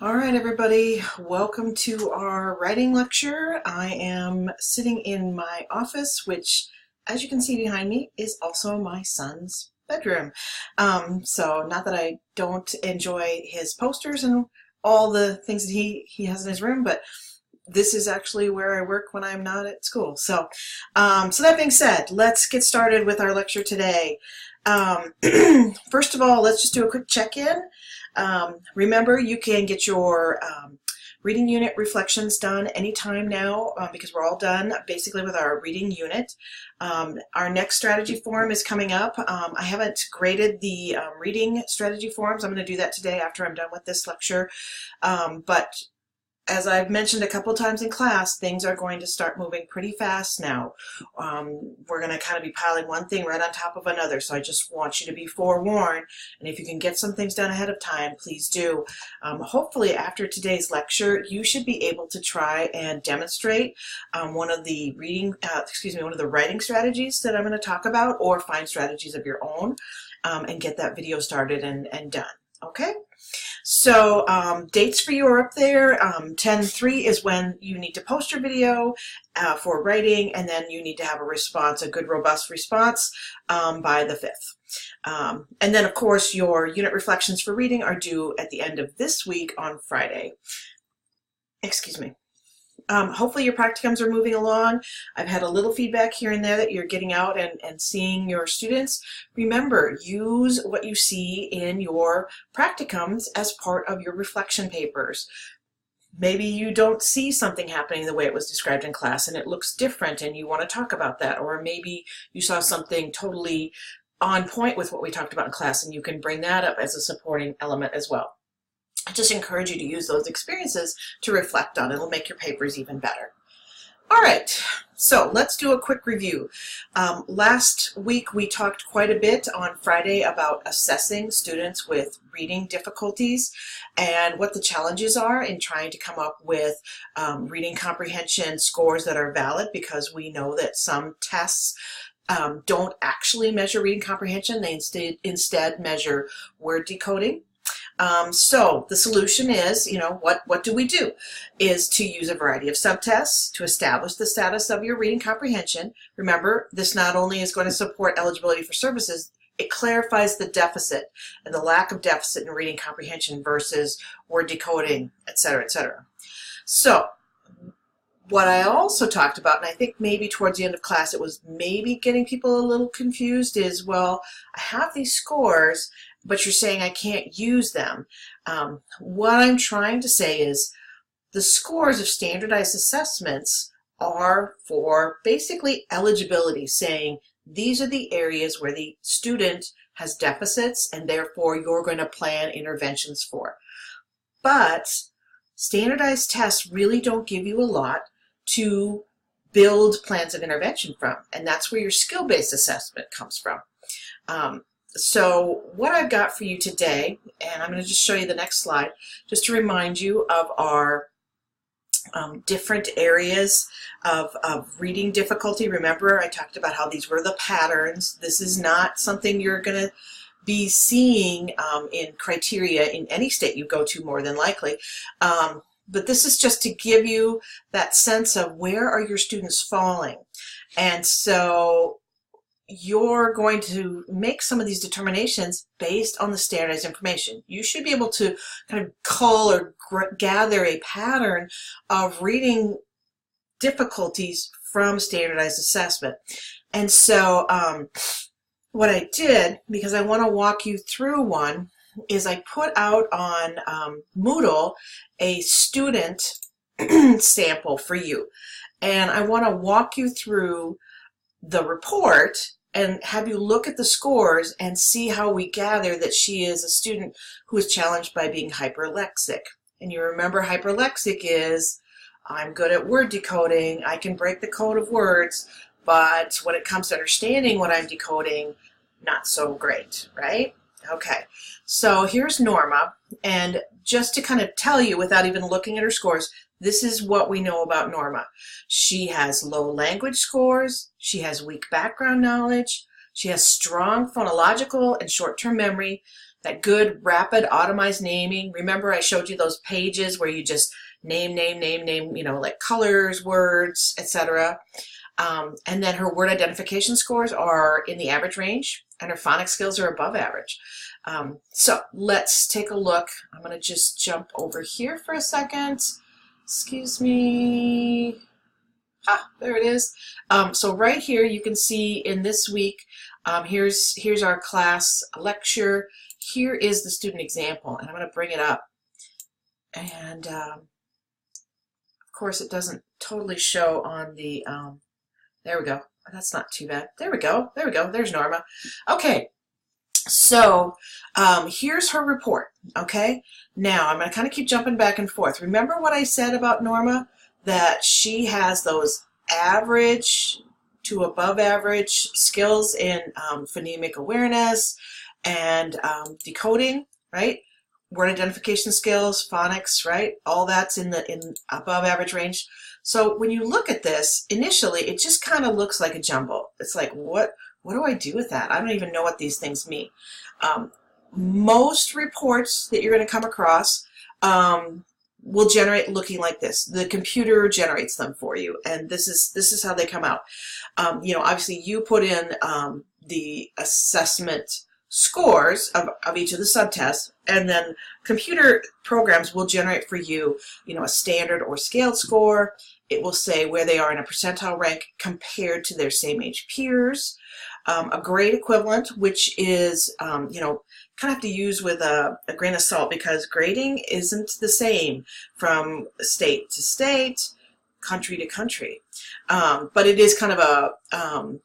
All right, everybody, welcome to our writing lecture. I am sitting in my office, which, as you can see behind me, is also my son's bedroom. So not that I don't enjoy his posters and all the things that he has in his room, but this is actually where I work when I'm not at school. So that being said, let's get started with our lecture today. First of all, let's just do a quick check-in. Remember, you can get your reading unit reflections done anytime now because we're all done basically with our reading unit. Our next strategy forum is coming up. I haven't graded the reading strategy forums. I'm going to do that today after I'm done with this lecture. But as I've mentioned a couple times in class, things are going to start moving pretty fast now. We're going to kind of be piling one thing right on top of another, so I just want you to be forewarned. And if you can get some things done ahead of time, please do. Hopefully after today's lecture, you should be able to try and demonstrate one of the writing strategies that I'm going to talk about, or find strategies of your own and get that video started and done. Okay? So dates for you are up there. 10/3 is when you need to post your video for writing, and then you need to have a response, a good robust response by the 5th. And then of course your unit reflections for reading are due at the end of this week on Friday. Excuse me. Hopefully your practicums are moving along. I've had a little feedback here and there that you're getting out and seeing your students. Remember, use what you see in your practicums as part of your reflection papers. Maybe you don't see something happening the way it was described in class and it looks different and you want to talk about that. Or maybe you saw something totally on point with what we talked about in class and you can bring that up as a supporting element as well. I just encourage you to use those experiences to reflect on. It'll make your papers even better. All right, so let's do a quick review. Last week we talked quite a bit on Friday about assessing students with reading difficulties and what the challenges are in trying to come up with reading comprehension scores that are valid, because we know that some tests don't actually measure reading comprehension. They instead measure word decoding. So the solution is, what do we do? Is to use a variety of subtests to establish the status of your reading comprehension. Remember, this not only is going to support eligibility for services, it clarifies the deficit and the lack of deficit in reading comprehension versus word decoding, etc., etc. So what I also talked about, and I think maybe towards the end of class it was maybe getting people a little confused, is, well, I have these scores, but you're saying I can't use them. What I'm trying to say is the scores of standardized assessments are for basically eligibility, saying these are the areas where the student has deficits and therefore you're going to plan interventions for. But standardized tests really don't give you a lot to build plans of intervention from, and that's where your skill-based assessment comes from. So what I've got for you today, and I'm going to just show you the next slide, just to remind you of our different areas of reading difficulty. Remember, I talked about how these were the patterns. This is not something you're going to be seeing in criteria in any state you go to, more than likely. But this is just to give you that sense of where are your students falling. And so you're going to make some of these determinations based on the standardized information. You should be able to kind of cull or gather a pattern of reading difficulties from standardized assessment. And so what I did, because I want to walk you through one, is I put out on Moodle a student sample for you. And I want to walk you through the report and have you look at the scores and see how we gather that she is a student who is challenged by being hyperlexic. And you remember hyperlexic is, I'm good at word decoding, I can break the code of words, but when it comes to understanding what I'm decoding, not so great, right? Okay, so here's Norma, and just to kind of tell you without even looking at her scores, this is what we know about Norma. She has low language scores, she has weak background knowledge, she has strong phonological and short-term memory, that good rapid automized naming. Remember I showed you those pages where you just name, you know, like colors, words, etc. And then her word identification scores are in the average range, and her phonics skills are above average. So let's take a look. I'm going to just jump over here for a second. Excuse me. Ah, there it is. So right here you can see in this week, here's our class lecture. Here is the student example, and I'm going to bring it up. And of course it doesn't totally show on the, there we go. That's not too bad. There we go. There we go. There's Norma. Okay. So here's her report. Okay. Now I'm going to kind of keep jumping back and forth. Remember what I said about Norma? That she has those average to above average skills in phonemic awareness and decoding, right? Word identification skills, phonics, right? All that's in above average range. So when you look at this, initially it just kind of looks like a jumble. It's like, what do I do with that? I don't even know what these things mean. Most reports that you're going to come across will generate looking like this. The computer generates them for you, and this is how they come out. You know, obviously you put in the assessment scores of each of the subtests, and then computer programs will generate for you, you know, a standard or scaled score. It will say where they are in a percentile rank compared to their same age peers. A grade equivalent, which is, you know, kind of have to use with a grain of salt, because grading isn't the same from state to state, country to country. But it is kind of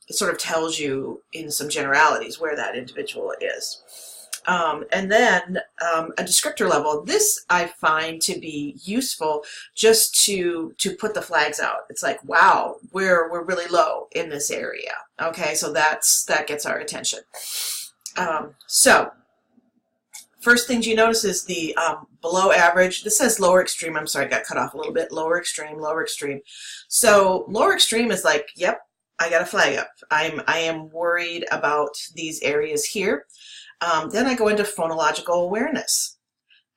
it sort of tells you in some generalities where that individual is. And then a descriptor level. This I find to be useful just to put the flags out. It's like, wow, we're really low in this area. Okay, so that gets our attention. So first things you notice is the below average. This says lower extreme. I'm sorry, I got cut off a little bit. Lower extreme, lower extreme. So lower extreme is like, yep, I got a flag up. I am worried about these areas here. Then I go into phonological awareness.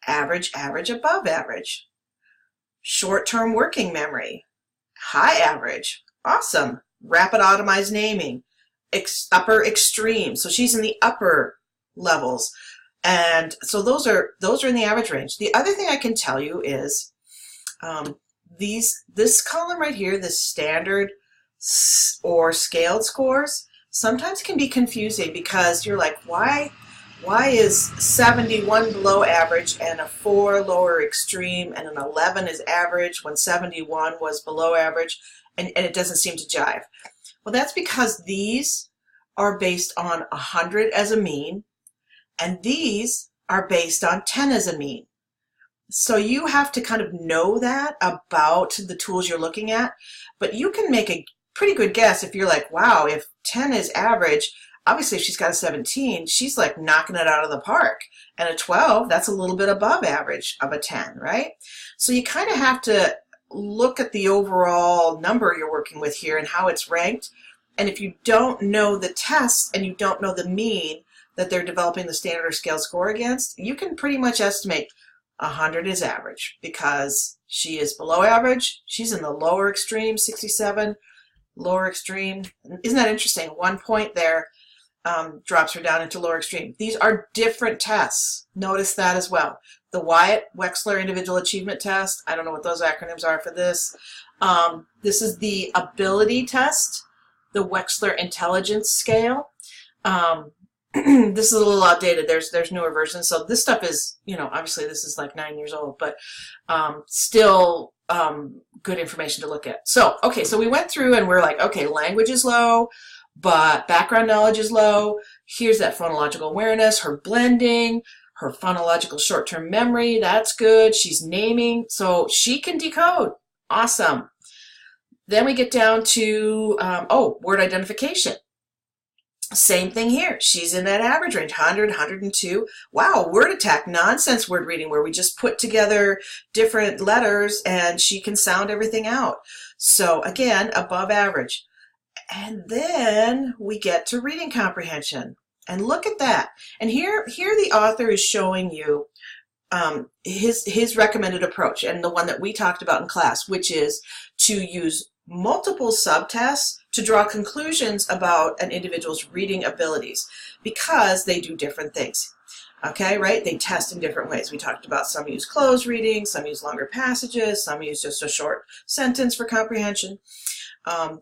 Average, average, above average. Short-term working memory. High average. Awesome. Rapid automized naming. Upper extreme. So she's in the upper levels. And so those are in the average range. The other thing I can tell you is this column right here, the standard or scaled scores, sometimes can be confusing, because you're like, why is 71 below average and a 4 lower extreme and an 11 is average when 71 was below average, and it doesn't seem to jive? Well, that's because these are based on 100 as a mean, and these are based on 10 as a mean. So you have to kind of know that about the tools you're looking at, but you can make a pretty good guess if you're like, wow, if 10 is average, obviously if she's got a 17, she's like knocking it out of the park. And a 12, that's a little bit above average of a 10, right? So you kind of have to look at the overall number you're working with here and how it's ranked. And if you don't know the tests and you don't know the mean that they're developing the standard or scale score against, you can pretty much estimate 100 is average because she is below average. She's in the lower extreme, 67, lower extreme. Isn't that interesting? 1 point there drops her down into lower extreme. These are different tests. Notice that as well. The Wyatt-Wechsler Individual Achievement Test. I don't know what those acronyms are for this. This is the ability test, the Wechsler Intelligence Scale. This is a little outdated. There's newer versions. So this stuff is, you know, obviously this is like 9 years old, but still good information to look at. So, okay, so we went through and we're like, okay, language is low, but background knowledge is low. Here's that phonological awareness, her blending, her phonological short-term memory. That's good. She's naming, so she can decode. Awesome. Then we get down to, word identification. Same thing here. She's in that average range, 100, 102. Wow, word attack, nonsense word reading, where we just put together different letters and she can sound everything out. So again, above average. And then we get to reading comprehension. And look at that. And here the author is showing you his recommended approach, and the one that we talked about in class, which is to use multiple subtests to draw conclusions about an individual's reading abilities, because they do different things. Okay, right? They test in different ways. We talked about some use closed reading, some use longer passages, some use just a short sentence for comprehension.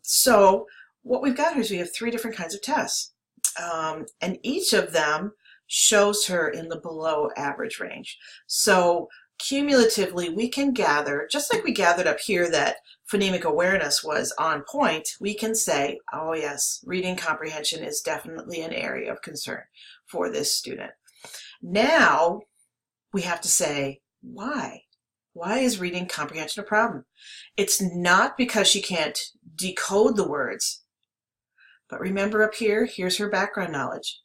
So what we've got here is we have 3 different kinds of tests, and each of them shows her in the below average range. So cumulatively, we can gather, just like we gathered up here that phonemic awareness was on point, we can say, oh yes, reading comprehension is definitely an area of concern for this student. Now we have to say, why? Why is reading comprehension a problem? It's not because she can't decode the words, but remember up here, here's her background knowledge.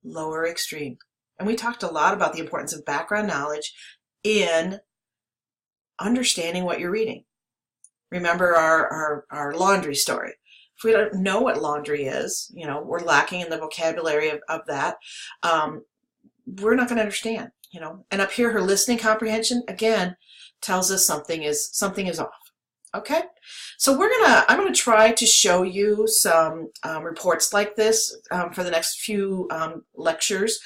Lower extreme. And we talked a lot about the importance of background knowledge in understanding what you're reading. Remember our laundry story. If we don't know what laundry is, you know, we're lacking in the vocabulary of that, we're not going to understand, you know. And up here, her listening comprehension, again, tells us something is off. Okay, so I'm gonna try to show you some reports like this for the next few lectures,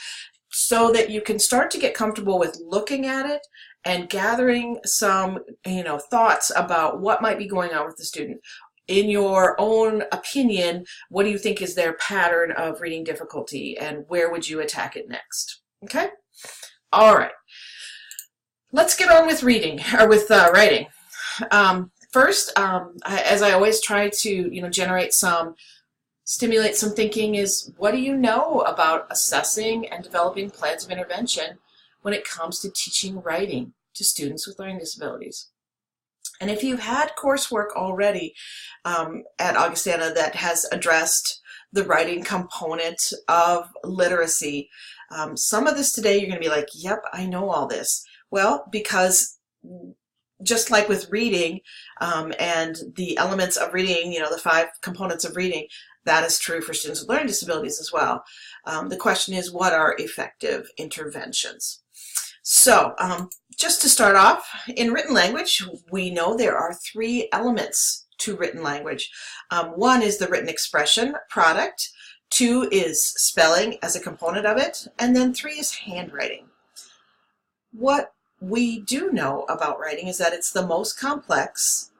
so that you can start to get comfortable with looking at it and gathering some, you know, thoughts about what might be going on with the student. In your own opinion, what do you think is their pattern of reading difficulty, and where would you attack it next? Okay, all right. Let's get on with reading, or with writing. First, as I always try to, you know, stimulate some thinking, is what do you know about assessing and developing plans of intervention when it comes to teaching writing to students with learning disabilities? And if you've had coursework already at Augustana that has addressed the writing component of literacy, some of this today you're going to be like, yep, I know all this. Well, because just like with reading and the elements of reading, you know, the 5 components of reading, that is true for students with learning disabilities as well. The question is, what are effective interventions? So just to start off, in written language, we know there are 3 elements to written language. 1 is the written expression product, 2 is spelling as a component of it, and then 3 is handwriting. What we do know about writing is that it's the most complex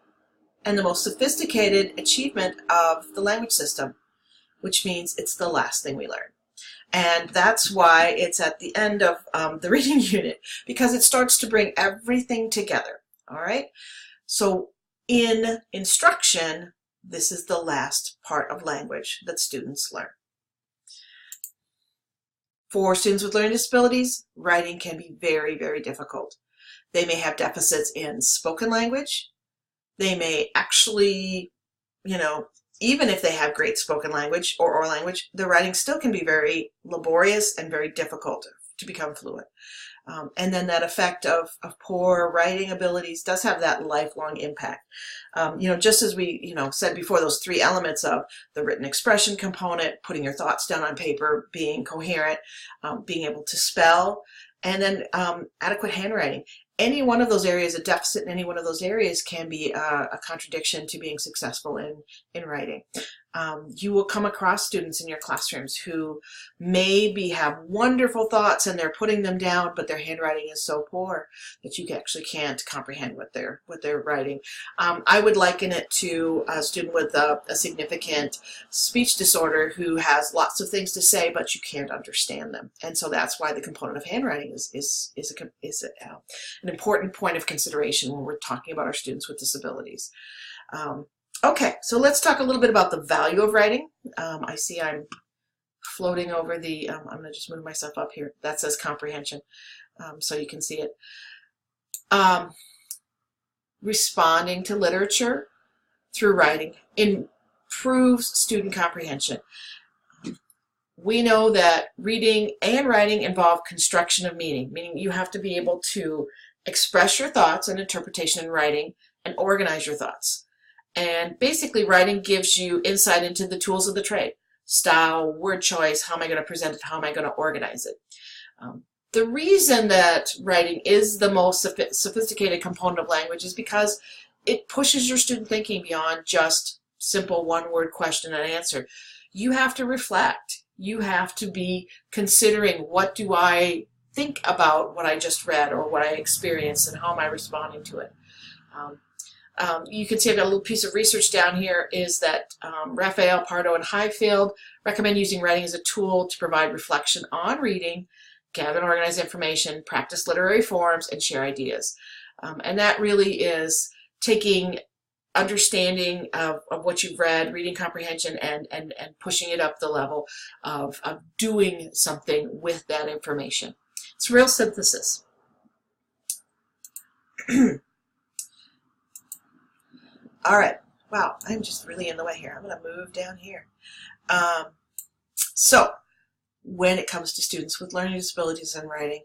and the most sophisticated achievement of the language system, which means it's the last thing we learn. And that's why it's at the end of the reading unit, because it starts to bring everything together. All right? So in instruction, this is the last part of language that students learn. For students with learning disabilities, writing can be very, very difficult. They may have deficits in spoken language. They may actually, you know, even if they have great spoken language or oral language, the writing still can be very laborious and very difficult to become fluent. And then that effect of poor writing abilities does have that lifelong impact. You know, just as we, you know, said before, those 3 elements of the written expression component, putting your thoughts down on paper, being coherent, being able to spell, and then adequate handwriting. Any one of those areas, a deficit in any one of those areas, can be a contradiction to being successful in writing. You will come across students in your classrooms who maybe have wonderful thoughts and they're putting them down, but their handwriting is so poor that you actually can't comprehend what they're writing. I would liken it to a student with a significant speech disorder who has lots of things to say, but you can't understand them. And so that's why the component of handwriting is an important point of consideration when we're talking about our students with disabilities. Okay, so let's talk a little bit about the value of writing. I see I'm floating over the, I'm going to just move myself up here. That says comprehension, so you can see it. Responding to literature through writing improves student comprehension. We know that reading and writing involve construction of meaning, meaning you have to be able to express your thoughts and interpretation in writing and organize your thoughts. And basically, writing gives you insight into the tools of the trade. style, word choice, how am I going to present it, how am I going to organize it. The reason that writing is the most sophisticated component of language is because it pushes your student thinking beyond just simple one-word question and answer. You have to reflect. You have to be considering, what do I think about what I just read or what I experienced, and how am I responding to it. You can see I've got a little piece of research down here, is that Raphael, Pardo, and Highfield recommend using writing as a tool to provide reflection on reading, gather and organize information, practice literary forms, and share ideas. And that really is taking understanding of what you've read, reading comprehension, and pushing it up the level of doing something with that information. It's real synthesis. All right. Wow, I'm just really in the way here. I'm going to move down here. So, when it comes to students with learning disabilities and writing,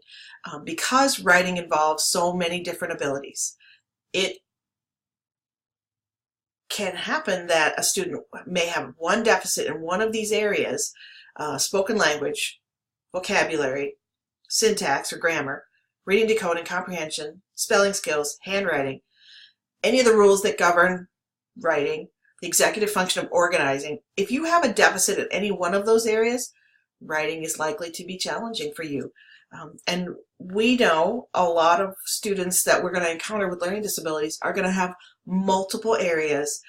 because writing involves so many different abilities, it can happen that a student may have one deficit in one of these areas, spoken language, vocabulary, syntax or grammar, reading, decoding, comprehension, spelling skills, handwriting, any of the rules that govern writing, the executive function of organizing. If you have a deficit in any one of those areas, writing is likely to be challenging for you. And we know a lot of students that we're going to encounter with learning disabilities are going to have multiple areas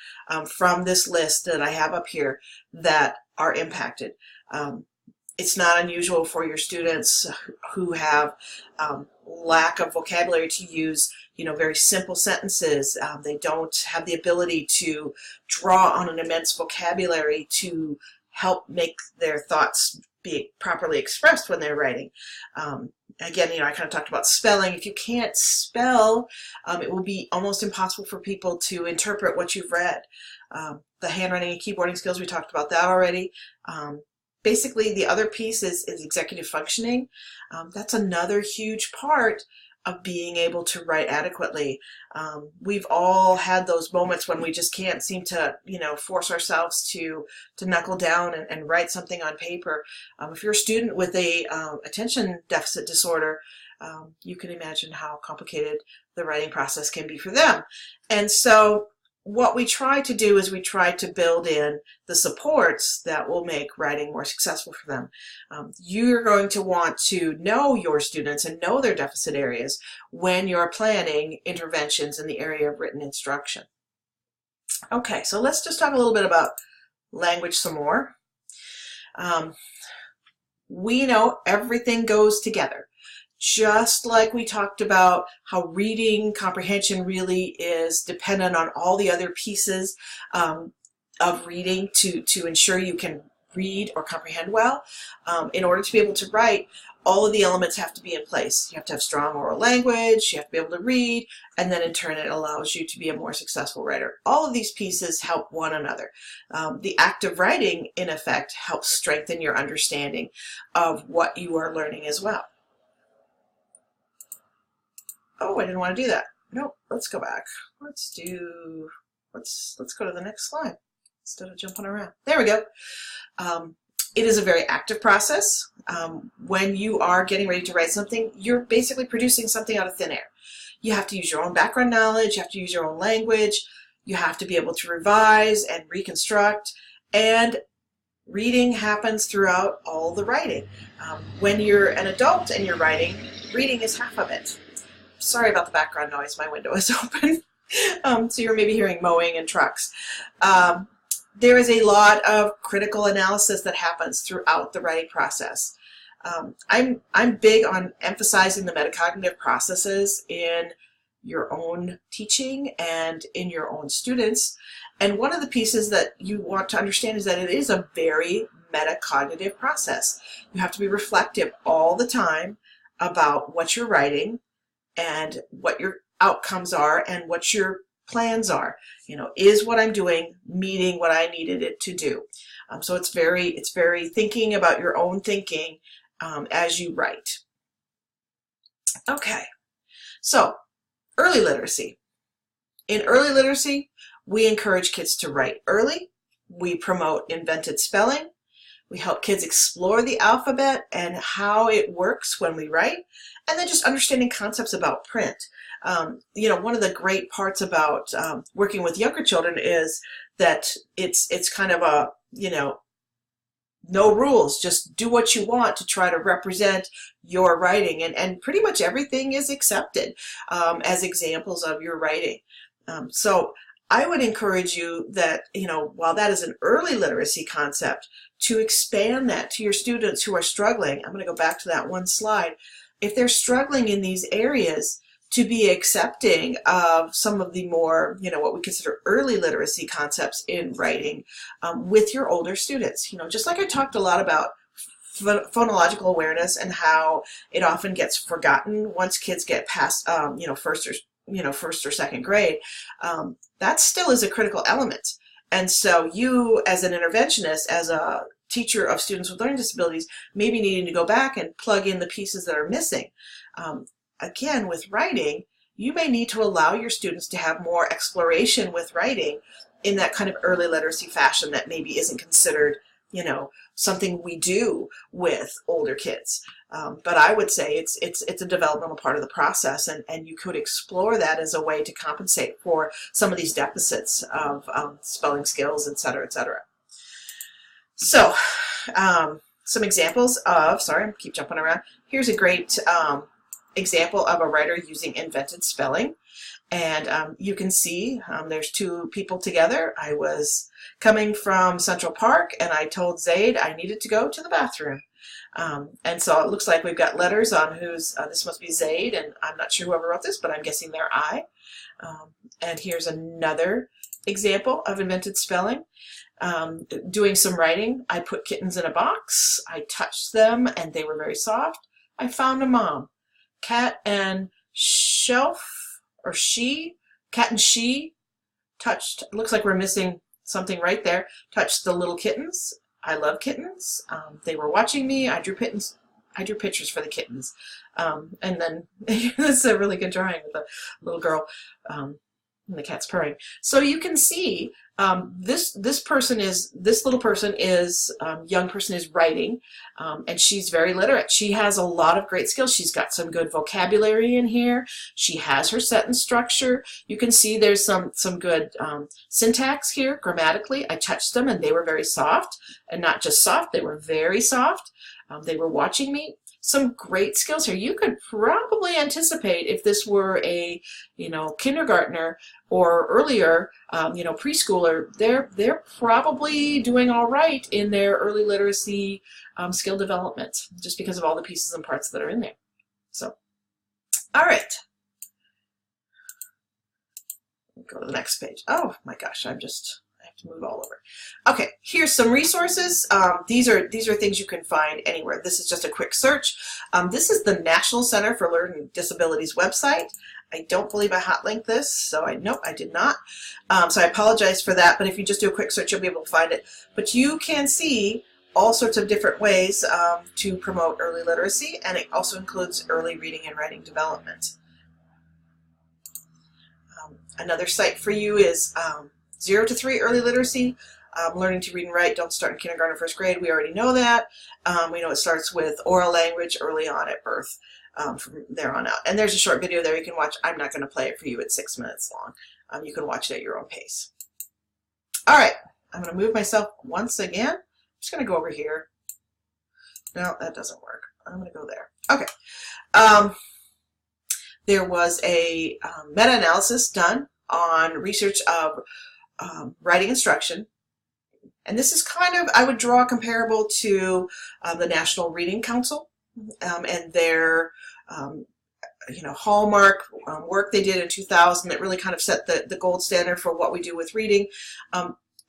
from this list that I have up here that are impacted. It's not unusual for your students who have lack of vocabulary to use, very simple sentences. They don't have the ability to draw on an immense vocabulary to help make their thoughts be properly expressed when they're writing. Again, I kind of talked about spelling. If you can't spell, it will be almost impossible for people to interpret what you've read. The handwriting and keyboarding skills, we talked about that already. Basically, the other piece is executive functioning. That's another huge part of being able to write adequately. We've all had those moments when we just can't seem to, force ourselves to knuckle down and write something on paper. If you're a student with a attention deficit disorder, you can imagine how complicated the writing process can be for them. And so what we try to do is we try to build in the supports that will make writing more successful for them. You're going to want to know your students and know their deficit areas when you're planning interventions in the area of written instruction. Okay, so let's just talk a little bit about language some more. We know everything goes together. Just like we talked about how reading comprehension really is dependent on all the other pieces of reading to ensure you can read or comprehend well. In order to be able to write, all of the elements have to be in place. You have to have strong oral language, you have to be able to read, and then in turn it allows you to be a more successful writer. All of these pieces help one another. The act of writing, in effect, helps strengthen your understanding of what you are learning as well. Oh, I didn't want to do that. Nope, let's go back. Let's go to the next slide instead of jumping around. There we go. It is a very active process. When you are getting ready to write something, you're basically producing something out of thin air. You have to use your own background knowledge, you have to use your own language, you have to be able to revise and reconstruct, and reading happens throughout all the writing. When you're an adult and you're writing, reading is half of it. Sorry about the background noise, my window is open. So you're maybe hearing mowing and trucks. There is a lot of critical analysis that happens throughout the writing process. I'm big on emphasizing the metacognitive processes in your own teaching and in your own students. And one of the pieces that you want to understand is that it is a very metacognitive process. You have to be reflective all the time about what you're writing and what your outcomes are and what your plans are. Is what I'm doing meeting what I needed it to do? So it's very thinking about your own thinking as you write. Okay, so early literacy. In early literacy, we encourage kids to write early. We promote invented spelling. We help kids explore the alphabet and how it works when we write, and then just understanding concepts about print. One of the great parts about working with younger children is that it's kind of a, no rules, just do what you want to try to represent your writing, and pretty much everything is accepted as examples of your writing. So I would encourage you that, while that is an early literacy concept, to expand that to your students who are struggling. I'm going to go back to that one slide. If they're struggling in these areas, to be accepting of some of the more, what we consider early literacy concepts in writing with your older students. Just like I talked a lot about phonological awareness and how it often gets forgotten once kids get past, first or second grade, that still is a critical element. And so you, as an interventionist, as a teacher of students with learning disabilities, may be needing to go back and plug in the pieces that are missing. Again, with writing, you may need to allow your students to have more exploration with writing in that kind of early literacy fashion that maybe isn't considered, something we do with older kids. But I would say it's a developmental part of the process, and you could explore that as a way to compensate for some of these deficits of spelling skills, et cetera, et cetera. So, some examples of, sorry, I keep jumping around. Here's a great example of a writer using invented spelling. And you can see there's two people together. I was coming from Central Park and I told Zaid I needed to go to the bathroom. And so it looks like we've got letters on who's, this must be Zaid, and I'm not sure whoever wrote this, but I'm guessing they're I. And here's another example of invented spelling. Doing some writing, I put kittens in a box, I touched them and they were very soft. I found a mom. Cat and shelf, or she, cat and she touched, it looks like we're missing something right there, touched the little kittens. I love kittens. They were watching me. I drew pictures for the kittens. And then this is a really good drawing with the little girl and the cat's purring. So you can see this little person is, young person is writing, and she's very literate. She has a lot of great skills. She's got some good vocabulary in here. She has her sentence structure. You can see there's some good syntax here grammatically. I touched them and they were very soft, and not just soft, they were very soft. They were watching me. Some great skills here. You could probably anticipate if this were a, kindergartner or earlier, preschooler, they're probably doing all right in their early literacy skill development, just because of all the pieces and parts that are in there. So, all right. Go to the next page. Oh my gosh, I have to move all over. Okay, here's some resources. These are things you can find anywhere. This is just a quick search. This is the National Center for Learning Disabilities website. I don't believe I hot linked this, so nope, I did not. So I apologize for that, but if you just do a quick search, you'll be able to find it. But you can see all sorts of different ways to promote early literacy, and it also includes early reading and writing development. Another site for you is 0 to 3 early literacy, learning to read and write. Don't start in kindergarten or first grade. We already know that. We know it starts with oral language early on at birth, from there on out. And there's a short video there you can watch. I'm not going to play it for you. It's 6 minutes long. You can watch it at your own pace. All right, I'm going to move myself once again. I'm just going to go over here. No, that doesn't work. I'm going to go there. Okay. There was a meta-analysis done on research of writing instruction, and this is kind of, I would draw comparable to the National Reading Council and their hallmark work they did in 2000 that really kind of set the gold standard for what we do with reading.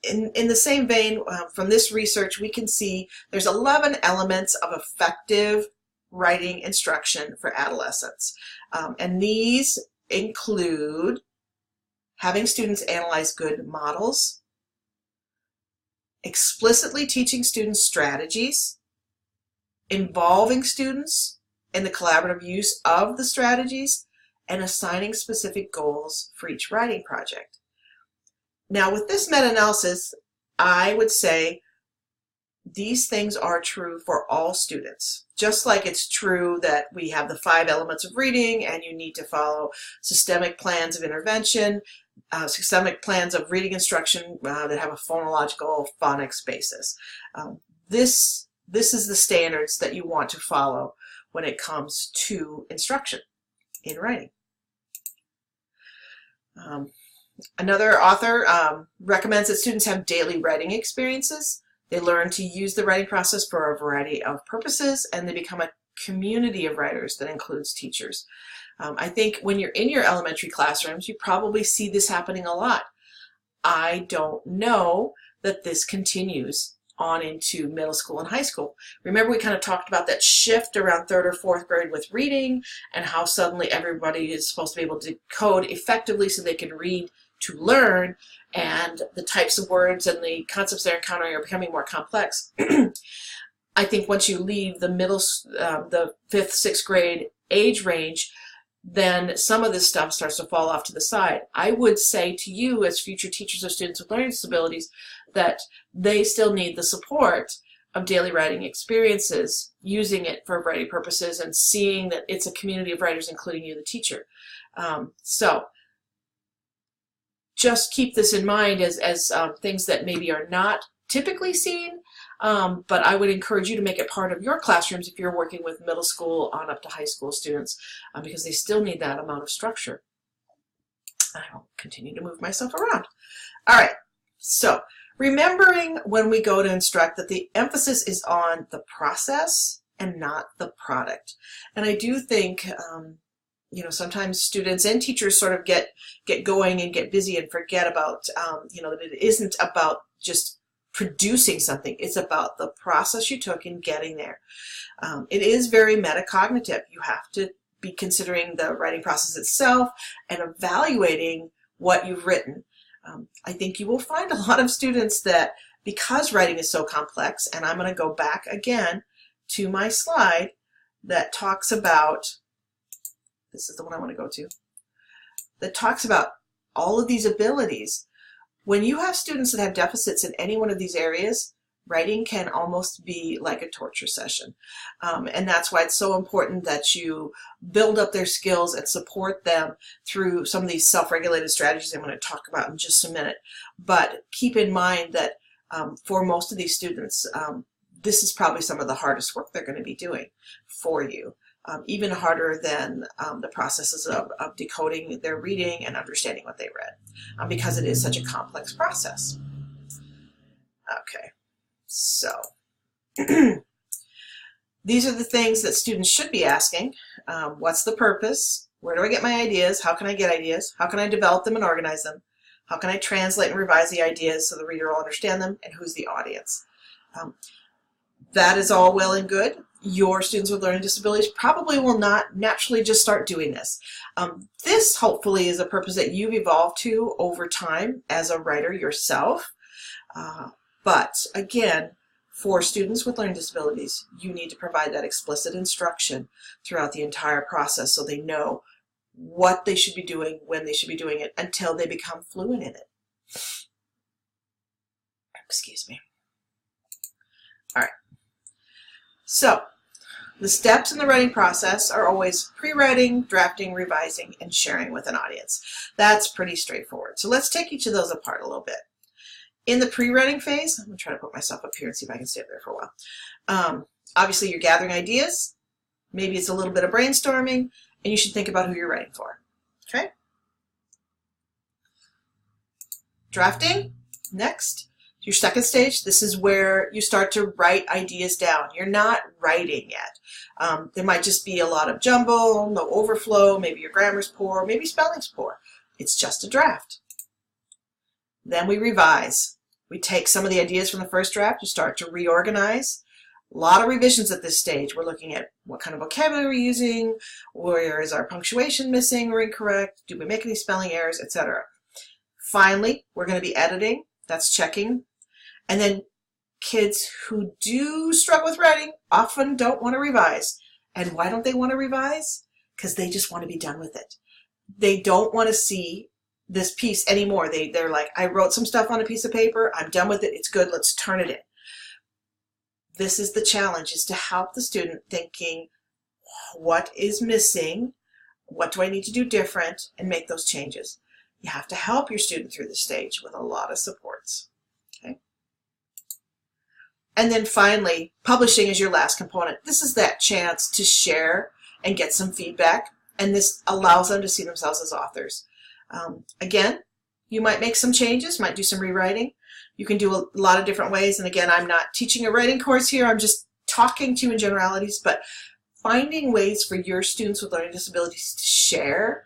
In the same vein, from this research, we can see there's 11 elements of effective writing instruction for adolescents, and these include having students analyze good models, explicitly teaching students strategies, involving students in the collaborative use of the strategies, and assigning specific goals for each writing project. Now, with this meta-analysis, I would say These things are true for all students. Just like it's true that we have the 5 elements of reading and you need to follow systemic plans of intervention, systemic plans of reading instruction that have a phonological phonics basis. This is the standards that you want to follow when it comes to instruction in writing. Another author recommends that students have daily writing experiences. They learn to use the writing process for a variety of purposes, and they become a community of writers that includes teachers. I think when you're in your elementary classrooms, you probably see this happening a lot. I don't know that this continues on into middle school and high school. Remember, we kind of talked about that shift around 3rd or 4th grade with reading and how suddenly everybody is supposed to be able to code effectively so they can read to learn, and the types of words and the concepts they're encountering are becoming more complex. I think once you leave the the 5th, 6th grade age range, then some of this stuff starts to fall off to the side. I would say to you as future teachers of students with learning disabilities that they still need the support of daily writing experiences, using it for a variety of purposes and seeing that it's a community of writers, including you, the teacher. So just keep this in mind as things that maybe are not typically seen, but I would encourage you to make it part of your classrooms if you're working with middle school on up to high school students, because they still need that amount of structure. I will continue to move myself around. All right, so remembering when we go to instruct that the emphasis is on the process and not the product. And I do think you know, sometimes students and teachers sort of get going and get busy and forget about, you know, that it isn't about just producing something. It's about the process you took in getting there. It is very metacognitive. You have to be considering the writing process itself and evaluating what you've written. I think you will find a lot of students that, because writing is so complex, and I'm going to go back again to my slide that talks about, this is the one I want to go to, that talks about all of these abilities. When you have students that have deficits in any one of these areas, writing can almost be like a torture session. And that's why it's so important that you build up their skills and support them through some of these self-regulated strategies I'm going to talk about in just a minute. But keep in mind that for most of these students, this is probably some of the hardest work they're going to be doing for you. Even harder than the processes of decoding their reading and understanding what they read, because it is such a complex process. Okay, so these are the things that students should be asking. What's the purpose? Where do I get my ideas? How can I get ideas? How can I develop them and organize them? How can I translate and revise the ideas so the reader will understand them? And who's the audience? That is all well and good. Your students with learning disabilities probably will not naturally just start doing this. This hopefully is a purpose that you've evolved to over time as a writer yourself. But again, for students with learning disabilities, you need to provide that explicit instruction throughout the entire process so they know what they should be doing, when they should be doing it, until they become fluent in it. Excuse me. All right. So, the steps in the writing process are always pre-writing, drafting, revising, and sharing with an audience. That's pretty straightforward. So let's take each of those apart a little bit. In the pre-writing phase, I'm going to try to put myself up here and see if I can stay up there for a while. Obviously, you're gathering ideas. Maybe it's a little bit of brainstorming, and you should think about who you're writing for. Okay? Drafting, next. Your second stage, this is where you start to write ideas down. You're not writing yet. There might just be a lot of jumble, no overflow, maybe your grammar's poor, maybe spelling's poor. It's just a draft. Then we revise. We take some of the ideas from the first draft, you start to reorganize. A lot of revisions at this stage. We're looking at what kind of vocabulary we're using, where is our punctuation missing or incorrect, do we make any spelling errors, etc. Finally, we're going to be editing. That's checking. And then kids who do struggle with writing often don't want to revise. And why don't they want to revise? Because they just want to be done with it. They don't want to see this piece anymore. They're like, I wrote some stuff on a piece of paper. I'm done with it. It's good. Let's turn it in. This is the challenge, is to help the student thinking, what is missing? What do I need to do different? And make those changes. You have to help your student through the stage with a lot of supports. Okay? And then finally, publishing is your last component. This is that chance to share and get some feedback, and this allows them to see themselves as authors. Again, you might make some changes, might do some rewriting. You can do a lot of different ways, and again, I'm not teaching a writing course here, I'm just talking to you in generalities, but finding ways for your students with learning disabilities to share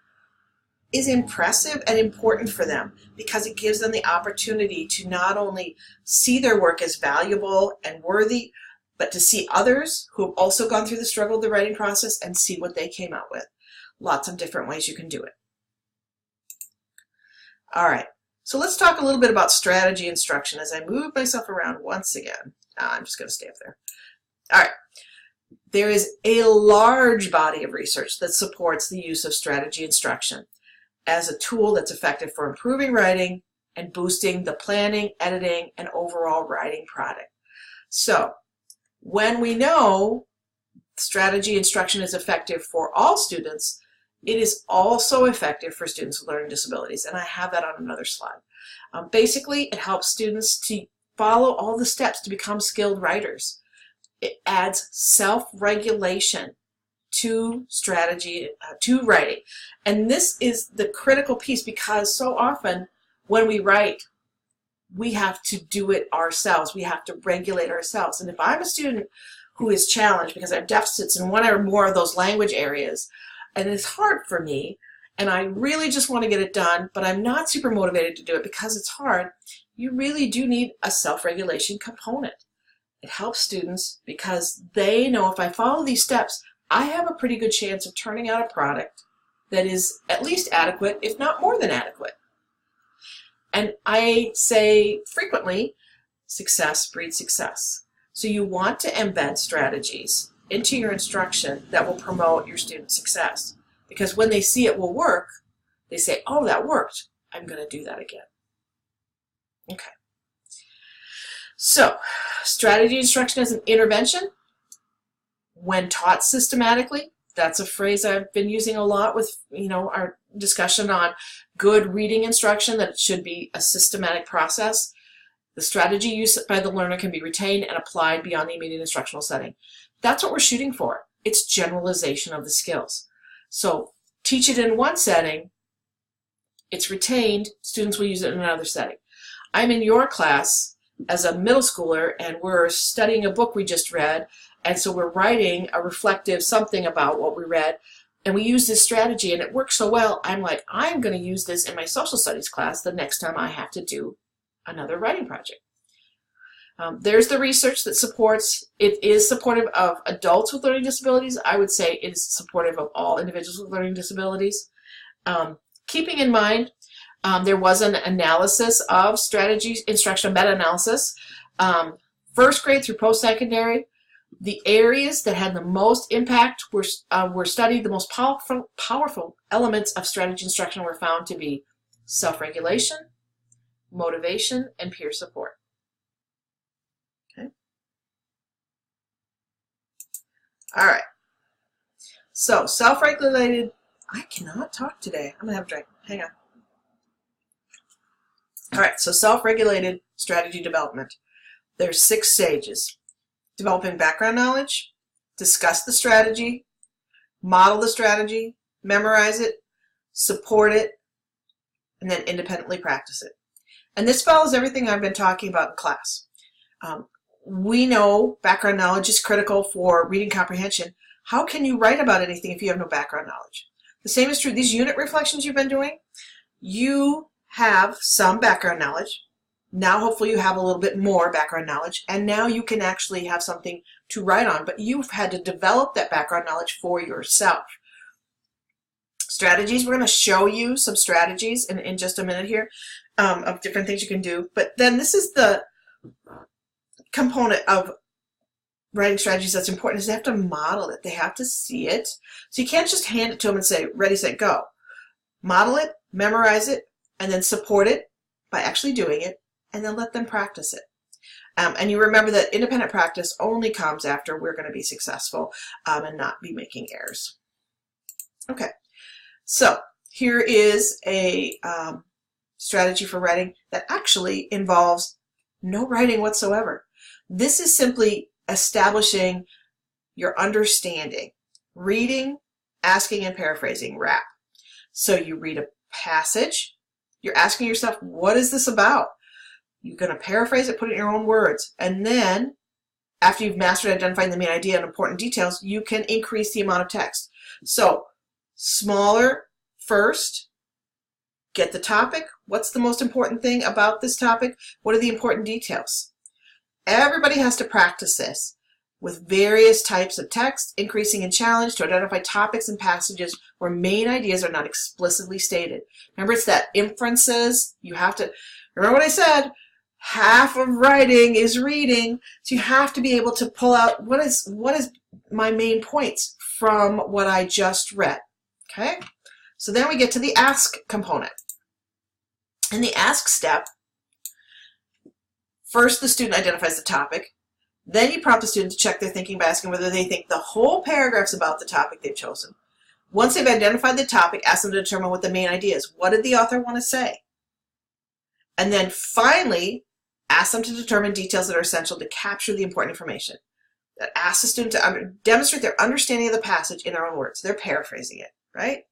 is impressive and important for them, because it gives them the opportunity to not only see their work as valuable and worthy, but to see others who have also gone through the struggle of the writing process and see what they came out with. Lots of different ways you can do it. All right, so let's talk a little bit about strategy instruction as I move myself around once again. I'm just going to stay up there. All right. There is a large body of research that supports the use of strategy instruction as a tool that's effective for improving writing and boosting the planning, editing, and overall writing product. So when we know strategy instruction is effective for all students, it is also effective for students with learning disabilities, and I have that on another slide. Basically, it helps students to follow all the steps to become skilled writers. It adds self-regulation to strategy, to writing. And this is the critical piece, because so often when we write, we have to do it ourselves. We have to regulate ourselves. And if I'm a student who is challenged because I have deficits in one or more of those language areas, and it's hard for me, and I really just want to get it done, but I'm not super motivated to do it because it's hard, you really do need a self-regulation component. It helps students because they know if I follow these steps, I have a pretty good chance of turning out a product that is at least adequate, if not more than adequate. And I say frequently, success breeds success. So you want to embed strategies into your instruction that will promote your student success. Because when they see it will work, they say, oh, that worked. I'm going to do that again. Okay. So, strategy instruction as an intervention, when taught systematically, that's a phrase I've been using a lot with, our discussion on good reading instruction, that it should be a systematic process. The strategy used by the learner can be retained and applied beyond the immediate instructional setting. That's what we're shooting for. It's generalization of the skills. So, teach it in one setting, it's retained, students will use it in another setting. I'm in your class as a middle schooler, and we're studying a book we just read, and so we're writing a reflective something about what we read, and we use this strategy, and it works so well, I'm like, I'm going to use this in my social studies class the next time I have to do another writing project. There's the research that supports, it is supportive of adults with learning disabilities. I would say it is supportive of all individuals with learning disabilities. Keeping in mind, there was an analysis of strategy instruction, meta-analysis, first grade through post-secondary. The areas that had the most impact were studied. The most powerful elements of strategy instruction were found to be self-regulation, motivation, and peer support. Okay. All right. So self-regulated. I cannot talk today. I'm gonna have a drink. Hang on. All right, so self-regulated strategy development. There's 6 stages. Developing background knowledge, discuss the strategy, model the strategy, memorize it, support it, and then independently practice it. And this follows everything I've been talking about in class. We know background knowledge is critical for reading comprehension. How can you write about anything if you have no background knowledge? The same is true. These unit reflections you've been doing, you have some background knowledge. Now hopefully you have a little bit more background knowledge, and now you can actually have something to write on, but you've had to develop that background knowledge for yourself. Strategies, we're going to show you some strategies in just a minute here of different things you can do, but then this is the component of writing strategies that's important, is they have to model it. They have to see it. So you can't just hand it to them and say, ready, set, go. Model it, memorize it, and then support it by actually doing it, and then let them practice it. And you remember that independent practice only comes after we're going to be successful and not be making errors. Okay, so here is a strategy for writing that actually involves no writing whatsoever. This is simply establishing your understanding. Reading, asking, and paraphrasing, RAP. So you read a passage, you're asking yourself, what is this about? You're going to paraphrase it, put it in your own words, and then after you've mastered identifying the main idea and important details, you can increase the amount of text. So smaller first, get the topic. What's the most important thing about this topic? What are the important details? Everybody has to practice this with various types of text, increasing in challenge to identify topics and passages where main ideas are not explicitly stated. Remember, it's that inferences. You have to, remember what I said, half of writing is reading, so you have to be able to pull out what is my main points from what I just read. Okay? So then we get to the ask component. In the ask step, first the student identifies the topic. Then you prompt the student to check their thinking by asking whether they think the whole paragraph's about the topic they've chosen. Once they've identified the topic, ask them to determine what the main idea is. What did the author want to say? And then finally, ask them to determine details that are essential to capture the important information. That asks the student to demonstrate their understanding of the passage in their own words. They're paraphrasing it, right?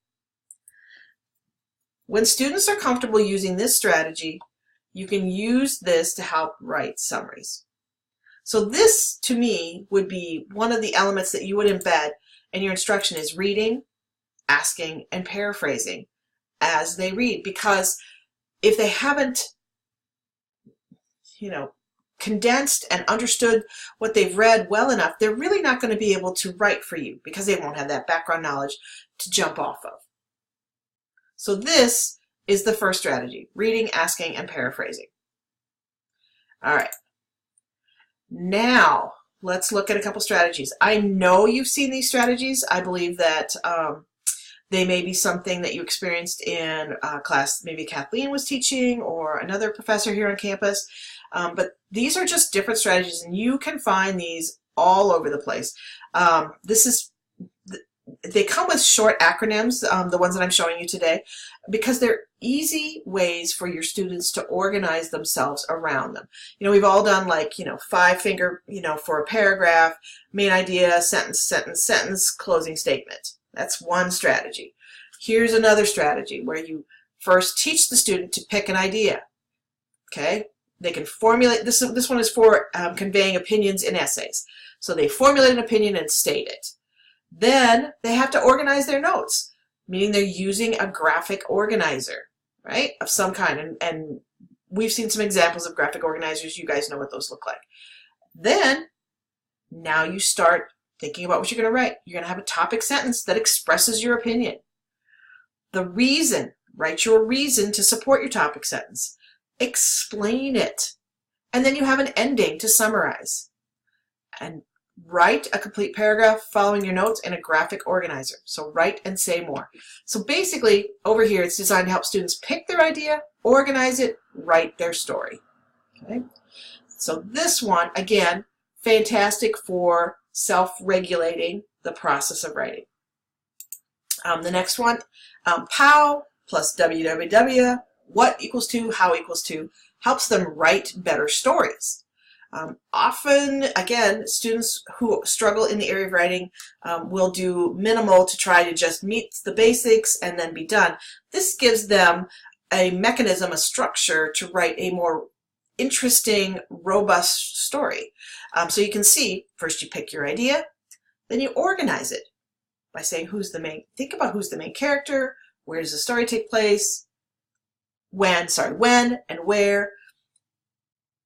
When students are comfortable using this strategy, you can use this to help write summaries. So this, to me, would be one of the elements that you would embed in your instruction is reading, asking, and paraphrasing as they read. Because if they haven't, condensed and understood what they've read well enough, they're really not going to be able to write for you because they won't have that background knowledge to jump off of. So this is the first strategy, reading, asking, and paraphrasing. All right. Now, let's look at a couple strategies. I know you've seen these strategies. I believe that they may be something that you experienced in class maybe Kathleen was teaching or another professor here on campus. But these are just different strategies, and you can find these all over the place. They come with short acronyms, the ones that I'm showing you today, because they're easy ways for your students to organize themselves around them. We've all done 5-finger, for a paragraph, main idea, sentence, sentence, sentence, closing statement. That's one strategy. Here's another strategy where you first teach the student to pick an idea. Okay? They can formulate, this one is for conveying opinions in essays. So they formulate an opinion and state it. Then they have to organize their notes, meaning they're using a graphic organizer, right, of some kind. And we've seen some examples of graphic organizers. You guys know what those look like. Then, now you start thinking about what you're going to write. You're going to have a topic sentence that expresses your opinion. The reason, write your reason to support your topic sentence. Explain it. And then you have an ending to summarize. And write a complete paragraph following your notes in a graphic organizer. So write and say more. So basically, over here, it's designed to help students pick their idea, organize it, write their story. Okay? So this one, again, fantastic for self-regulating the process of writing. The next one, POW plus WWW, what equals to, how equals to, helps them write better stories. Often, again, students who struggle in the area of writing will do minimal to try to just meet the basics and then be done. This gives them a mechanism, a structure to write a more interesting, robust story. So you can see, first you pick your idea, then you organize it by saying think about who's the main character, where does the story take place, when and where.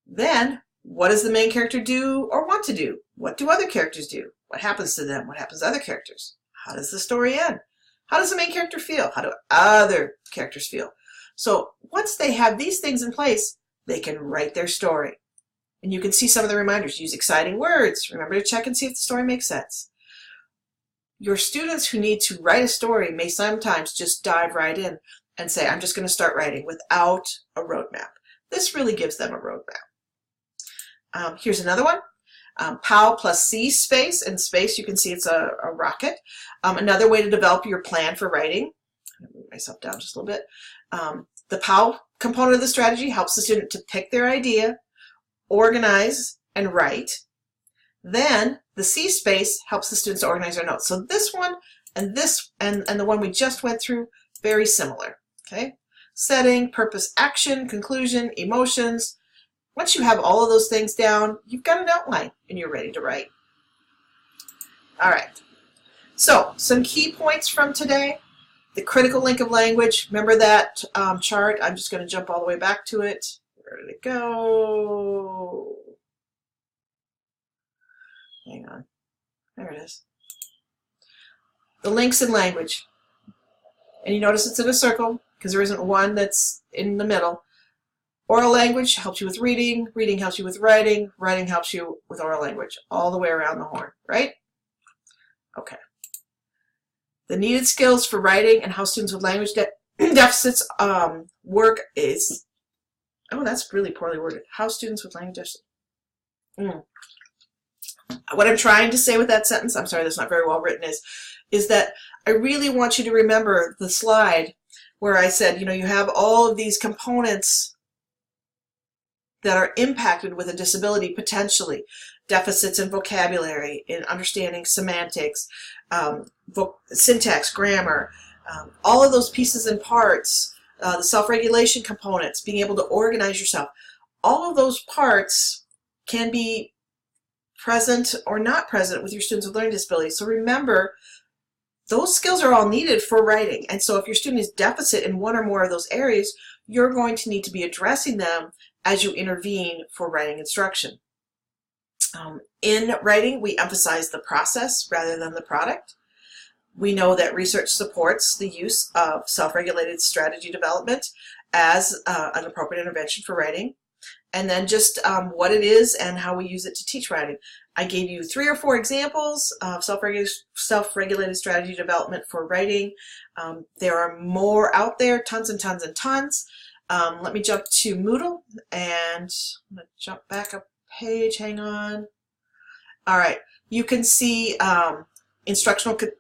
Then, what does the main character do or want to do? What do other characters do? What happens to them? What happens to other characters? How does the story end? How does the main character feel? How do other characters feel? So once they have these things in place, they can write their story. And you can see some of the reminders. Use exciting words. Remember to check and see if the story makes sense. Your students who need to write a story may sometimes just dive right in and say, I'm just going to start writing without a roadmap. This really gives them a roadmap. Here's another one. POW plus C space, and space, you can see it's a rocket. Another way to develop your plan for writing. I'm going to move myself down just a little bit. The POW component of the strategy helps the student to pick their idea, organize, and write. Then the C space helps the students to organize their notes. So this one and this and the one we just went through, very similar. Okay? Setting, purpose, action, conclusion, emotions. Once you have all of those things down, you've got an outline and you're ready to write. All right. So some key points from today. The critical link of language. Remember that chart? I'm just going to jump all the way back to it. Where did it go? Hang on. There it is. The links in language. And you notice it's in a circle because there isn't one that's in the middle. Oral language helps you with reading. Reading helps you with writing. Writing helps you with oral language. All the way around the horn, right? Okay. The needed skills for writing and how students with language deficits work is, oh, that's really poorly worded. How students with language deficits. What I'm trying to say with that sentence, I'm sorry, that's not very well written, is that I really want you to remember the slide where I said, you know, you have all of these components that are impacted with a disability potentially. Deficits in vocabulary, in understanding semantics, syntax, grammar, all of those pieces and parts, the self-regulation components, being able to organize yourself. All of those parts can be present or not present with your students with learning disabilities. So remember, those skills are all needed for writing. And so if your student is deficit in one or more of those areas, you're going to need to be addressing them as you intervene for writing instruction. In writing, we emphasize the process rather than the product. We know that research supports the use of self-regulated strategy development as an appropriate intervention for writing. And then just what it is and how we use it to teach writing. I gave you 3 or 4 examples of self-regulated strategy development for writing. There are more out there, tons and tons and tons. Let me jump to Moodle, and I'm going to jump back a page, hang on. All right, you can see instructional, wait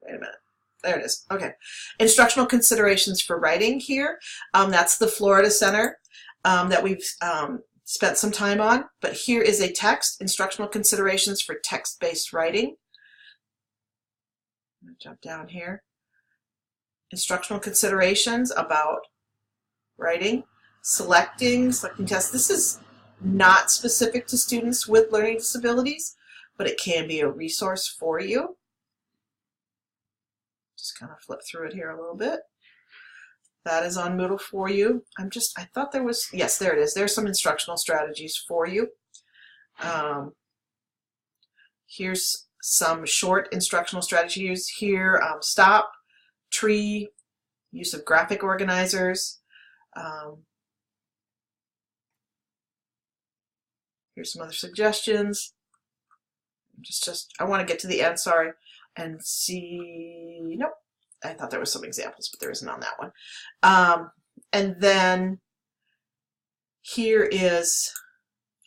a minute, there it is, okay. Instructional considerations for writing here. That's the Florida Center that we've spent some time on, but here is a text, instructional considerations for text-based writing. I'm going to jump down here. Instructional considerations about writing. Selecting tests. This is not specific to students with learning disabilities, but it can be a resource for you. Just kind of flip through it here a little bit. That is on Moodle for you. I thought there was, yes, there it is. There's some instructional strategies for you. Here's some short instructional strategies here. Stop, tree, use of graphic organizers. Here's some other suggestions. I want to get to the end, sorry, and see, nope. I thought there was some examples, but there isn't on that one. And then here is,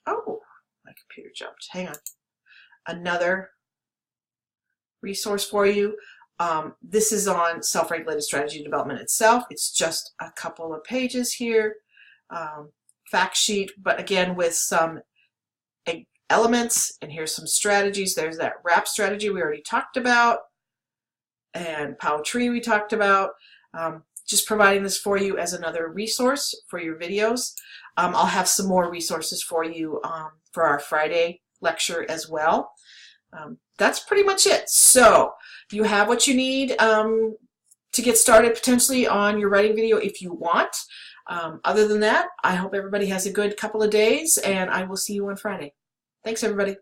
oh, my computer jumped. Hang on. Another resource for you. This is on self-regulated strategy development itself. It's just a couple of pages here. Fact sheet, but again with some elements, and here's some strategies. There's that WRAP strategy we already talked about, and POW tree we talked about. Just providing this for you as another resource for your videos. I'll have some more resources for you for our Friday lecture as well. That's pretty much it. So you have what you need to get started potentially on your writing video if you want. Other than that, I hope everybody has a good couple of days, and I will see you on Friday. Thanks, everybody.